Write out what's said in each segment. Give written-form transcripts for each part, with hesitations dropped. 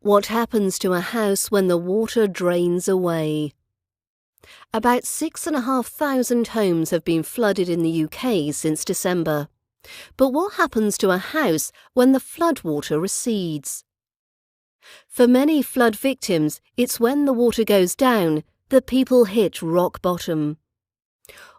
What happens to a house when the water drains away? About 6,500 homes have been flooded in the UK since December. But what happens to a house when the floodwater recedes? For many flood victims, it's when the water goes down that people hit rock bottom.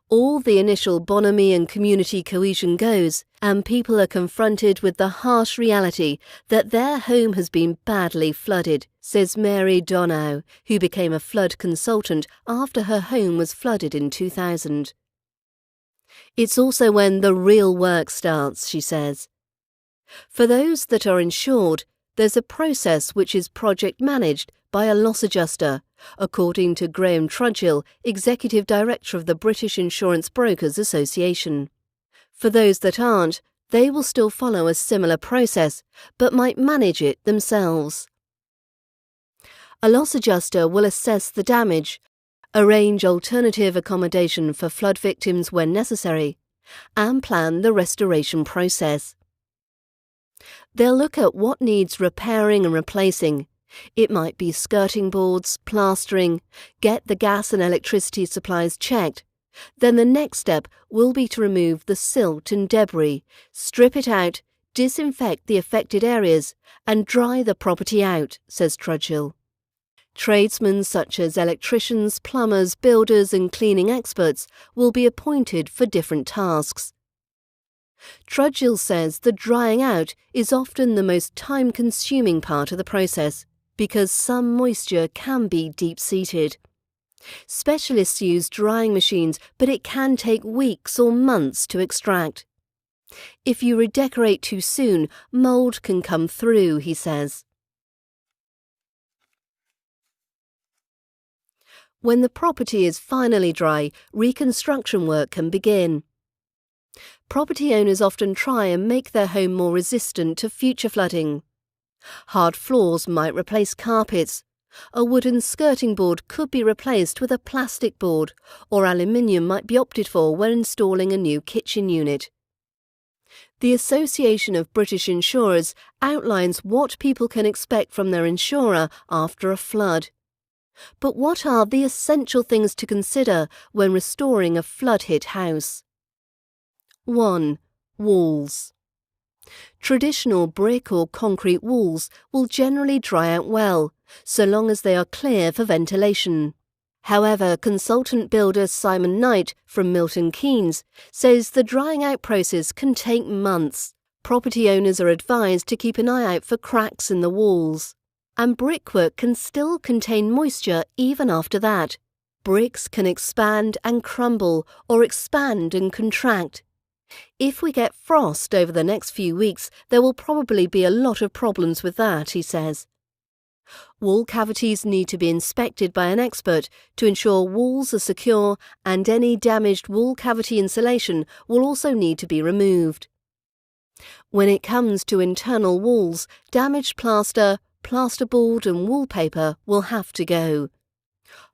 All the initial bonhomie and community cohesion goes, and people are confronted with the harsh reality that their home has been badly flooded, says Mary Donow, who became a flood consultant after her home was flooded in 2000. It's also when the real work starts, she says. For those that are insured, there's a process which is project managed by a loss adjuster, according to Graham Trudgill, Executive Director of the British Insurance Brokers Association. For those that aren't, they will still follow a similar process, but might manage it themselves. A loss adjuster will assess the damage, arrange alternative accommodation for flood victims when necessary, and plan the restoration process. They'll look at what needs repairing and replacing. It might be skirting boards, plastering, get the gas and electricity supplies checked. Then the next step will be to remove the silt and debris, strip it out, disinfect the affected areas, and dry the property out, says Trudgill. Tradesmen such as electricians, plumbers, builders and cleaning experts will be appointed for different tasks. Trudgill says the drying out is often the most time-consuming part of the process, because some moisture can be deep-seated. Specialists use drying machines, but it can take weeks or months to extract. If you redecorate too soon, mould can come through, he says. When the property is finally dry, reconstruction work can begin. Property owners often try and make their home more resistant to future flooding. Hard floors might replace carpets. A wooden skirting board could be replaced with a plastic board, or aluminium might be opted for when installing a new kitchen unit. The Association of British Insurers outlines what people can expect from their insurer after a flood. But what are the essential things to consider when restoring a flood-hit house? 1. Walls. Traditional brick or concrete walls will generally dry out well, so long as they are clear for ventilation. However, consultant builder Simon Knight from Milton Keynes says the drying out process can take months. Property owners are advised to keep an eye out for cracks in the walls. And brickwork can still contain moisture even after that. Bricks can expand and crumble or expand and contract. If we get frost over the next few weeks, there will probably be a lot of problems with that, he says. Wall cavities need to be inspected by an expert to ensure walls are secure, and any damaged wall cavity insulation will also need to be removed. When it comes to internal walls, damaged plaster, plasterboard and wallpaper will have to go.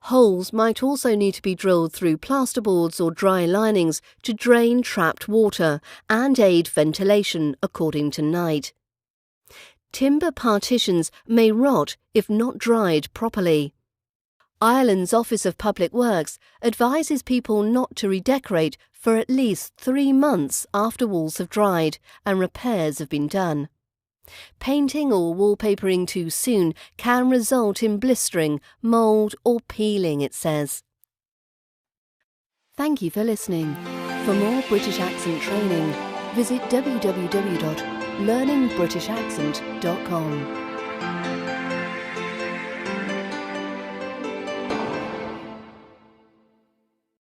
Holes might also need to be drilled through plasterboards or dry linings to drain trapped water and aid ventilation, according to Knight. Timber partitions may rot if not dried properly. Ireland's Office of Public Works advises people not to redecorate for at least 3 months after walls have dried and repairs have been done. Painting or wallpapering too soon can result in blistering, mould or peeling, it says. Thank you for listening. For more British accent training, visit www.learningbritishaccent.com.